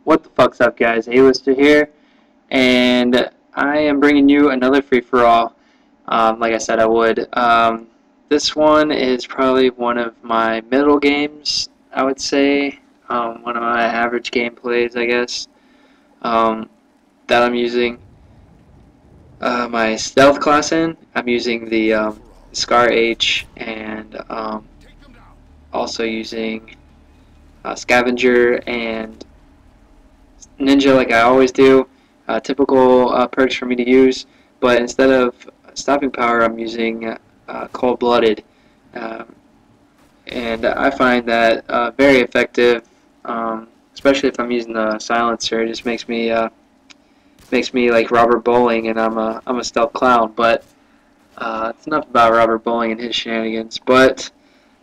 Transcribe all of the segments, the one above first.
What the fuck's up, guys? A-Lister here, and I am bringing you another free-for-all. Like I said I would. This one is probably one of my middle games, I would say. One of my average gameplays, I guess, that I'm using my stealth class in. I'm using the Scar H, and also using Scavenger and Ninja like I always do. Typical perks for me to use, but instead of stopping power, I'm using cold-blooded, and I find that very effective, especially if I'm using the silencer. It just makes me like Robert Bowling, and I'm a stealth clown. But it's enough about Robert Bowling and his shenanigans. But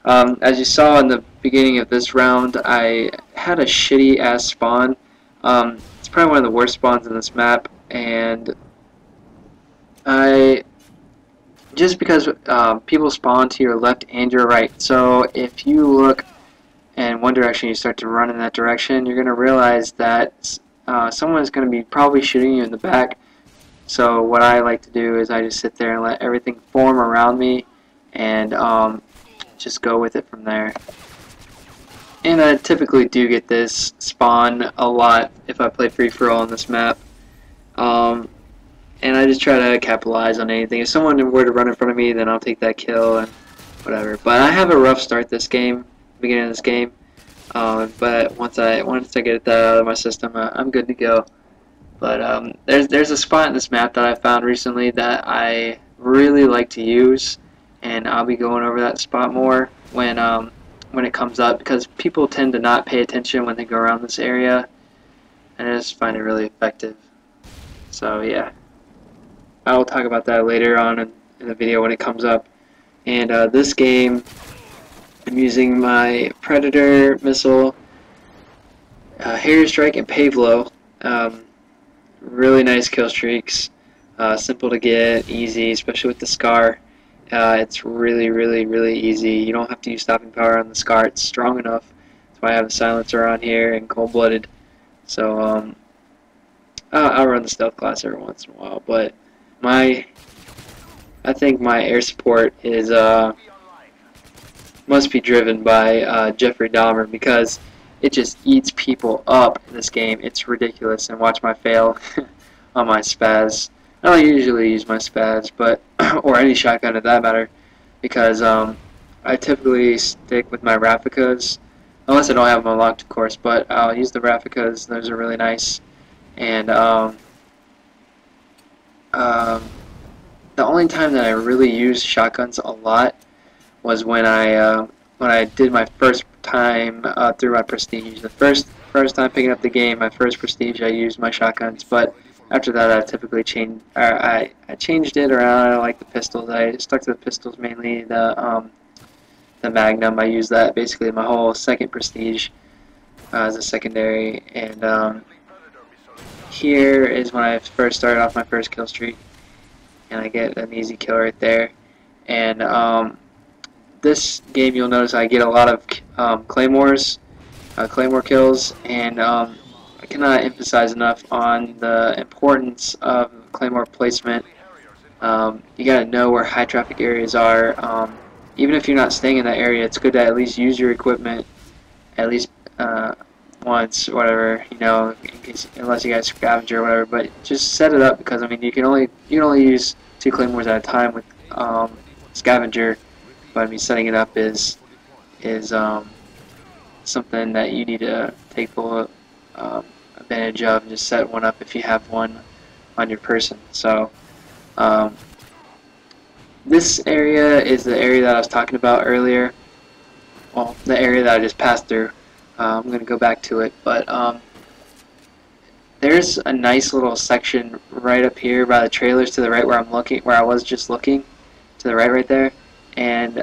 as you saw in the beginning of this round, I had a shitty ass spawn. It's probably one of the worst spawns in this map, and just because people spawn to your left and your right, so if you look in one direction, you start to run in that direction, you're going to realize that someone is going to be probably shooting you in the back. So what I like to do is I just sit there and let everything form around me, and just go with it from there. And I typically do get this spawn a lot if I play free-for-all on this map. And I just try to capitalize on anything. If someone were to run in front of me, then I'll take that kill and whatever. But I have a rough start this game, beginning of this game. But once I get that out of my system, I'm good to go. But there's a spot in this map that I found recently that I really like to use, and I'll be going over that spot more when it comes up, because people tend to not pay attention when they go around this area, and I just find it really effective. So yeah, I'll talk about that later on in the video when it comes up. And this game, I'm using my Predator missile, Harrier Strike, and Pavlo. Really nice kill streaks, simple to get, easy, especially with the Scar. It's really easy. You don't have to use stopping power on the Scar. It's strong enough. That's why I have a silencer on here and cold-blooded. So I'll run the stealth class every once in a while. But I think my air support is must be driven by Jeffrey Dahmer, because it just eats people up in this game. It's ridiculous. And watch my fail on my spaz. I don't usually use my spaz, but or any shotgun at that matter, because I typically stick with my Raficas, unless I don't have them unlocked, of course. But I'll use the Raficas. Those are really nice. And the only time that I really used shotguns a lot was when I did my first time through my prestige. The first time picking up the game, my first prestige, I used my shotguns. But after that, I typically changed. I changed it around. I like the pistols. I stuck to the pistols mainly. The Magnum, I used that basically my whole second prestige as a secondary. And here is when I first started off my first kill streak, and I get an easy kill right there. And this game, you'll notice I get a lot of claymores, claymore kills, and I cannot emphasize enough on the importance of claymore placement. You gotta know where high traffic areas are. Even if you're not staying in that area, it's good to at least use your equipment at least once, whatever, you know, in case, unless you guys scavenger or whatever. But just set it up, because I mean you can only use 2 claymores at a time with scavenger. But I mean, setting it up is something that you need to take full advantage of, and just set one up if you have one on your person. So this area is the area that I was talking about earlier. Well, the area that I just passed through. I'm going to go back to it, but there's a nice little section right up here by the trailers to the right where I'm looking, where I was just looking, to the right there. And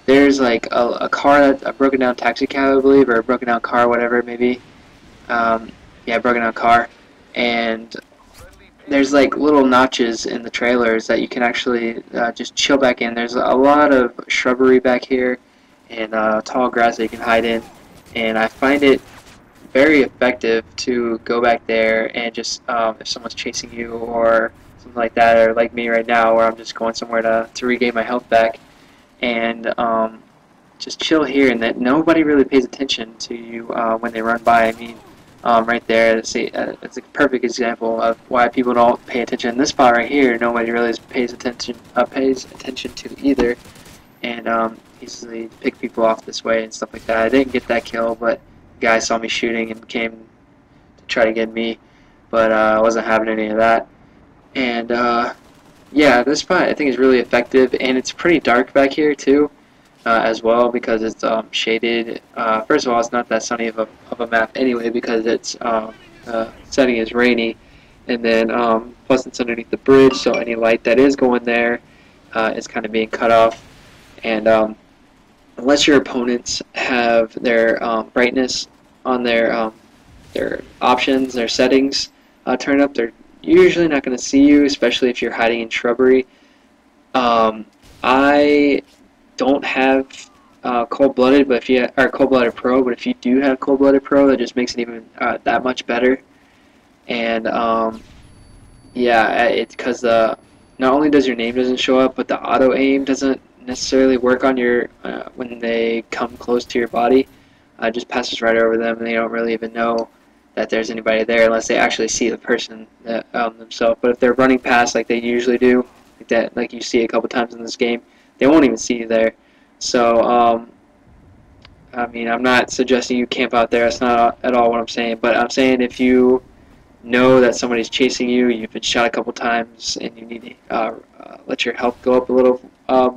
there's like a car, a broken down taxi cab, I believe, or a broken down car, whatever it may be. Yeah, broken down car. And there's like little notches in the trailers that you can actually just chill back in. There's a lot of shrubbery back here, and tall grass that you can hide in. And I find it very effective to go back there and just if someone's chasing you or something like that, or like me right now where I'm just going somewhere to regain my health back, and just chill here, and that nobody really pays attention to you when they run by. I mean, right there, see, it's a perfect example of why people don't pay attention. In this spot right here, nobody really pays attention to either, and easily pick people off this way and stuff like that. I didn't get that kill, but the guy saw me shooting and came to try to get me, but I wasn't having any of that. And yeah, this spot I think is really effective, and it's pretty dark back here too. As well, because it's shaded. First of all, it's not that sunny of a map anyway, because it's setting is rainy, and then plus it's underneath the bridge, so any light that is going there is kind of being cut off. And unless your opponents have their brightness on their options, their settings turned up, they're usually not going to see you, especially if you're hiding in shrubbery. I don't have cold-blooded, but if you are cold-blooded pro, but if you do have cold-blooded pro, that just makes it even that much better. And yeah, it's because not only does your name doesn't show up, but the auto aim doesn't necessarily work on your when they come close to your body. It just passes right over them, and they don't really even know that there's anybody there unless they actually see the person themselves. But if they're running past like they usually do, like you see a couple times in this game, they won't even see you there. So, I mean, I'm not suggesting you camp out there. That's not at all what I'm saying. But I'm saying if you know that somebody's chasing you, you've been shot a couple times, and you need to let your health go up a little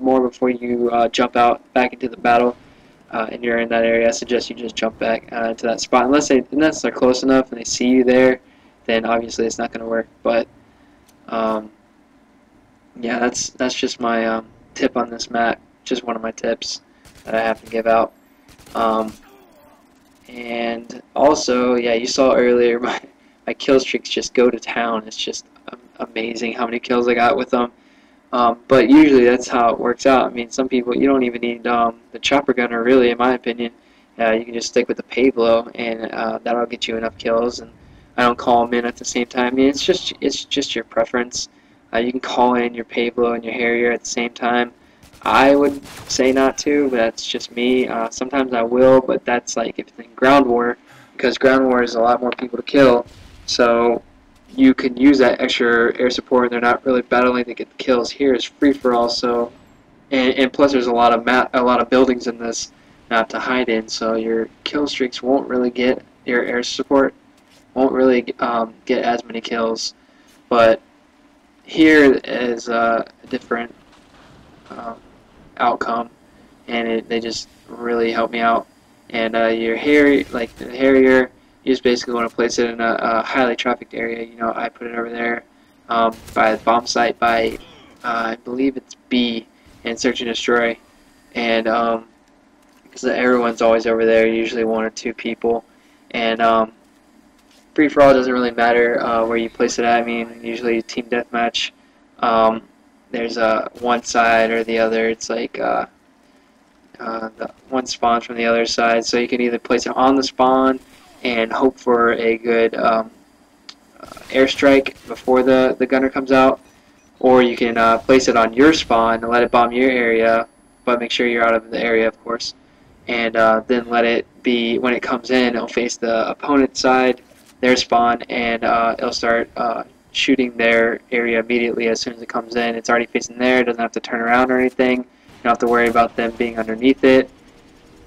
more before you jump out back into the battle, and you're in that area, I suggest you just jump back into that spot. Unless they're close enough and they see you there, then obviously it's not going to work. But yeah, that's just my tip on this map, just one of my tips that I have to give out. And also, yeah, you saw earlier my kill streaks just go to town. It's just amazing how many kills I got with them. But usually that's how it works out. I mean, some people, you don't even need the chopper gunner, really, in my opinion. You can just stick with the payload, and that'll get you enough kills. And I don't call them in at the same time. I mean, it's just your preference. You can call in your payload and your Harrier at the same time. I would say not to, but that's just me. Sometimes I will, but that's like if it's in ground war, because ground war is a lot more people to kill. So you can use that extra air support, and they're not really battling to get the kills. Here is free for all, so and plus there's a lot of buildings in this not to hide in, so your kill streaks won't really get, your air support won't really get as many kills. But here is a different outcome, and they just really help me out. And your Harrier, like the Harrier, you just basically want to place it in a highly trafficked area. You know, I put it over there by the bomb site by I believe it's B, and search and destroy. And because everyone's always over there, usually one or two people. And free for all doesn't really matter where you place it at. I mean, usually team deathmatch. There's one side or the other. It's like the one spawn from the other side, so you can either place it on the spawn and hope for a good airstrike before the gunner comes out, or you can place it on your spawn and let it bomb your area, but make sure you're out of the area, of course, and then let it be, when it comes in, it'll face the opponent's side, their spawn, and it'll start shooting their area immediately as soon as it comes in. It's already facing there, it doesn't have to turn around or anything. You don't have to worry about them being underneath it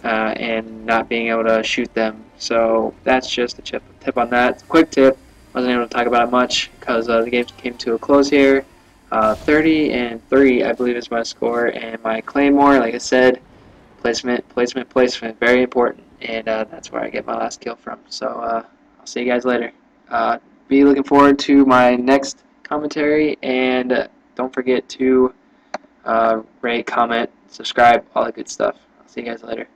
and not being able to shoot them. So that's just a tip on that. It's a quick tip. Wasn't able to talk about it much because the game came to a close here. 30-3, I believe, is my score. And my claymore, like I said, placement, very important. And that's where I get my last kill from. So I'll see you guys later. Be looking forward to my next commentary, and don't forget to rate, comment, subscribe, all that good stuff. I'll see you guys later.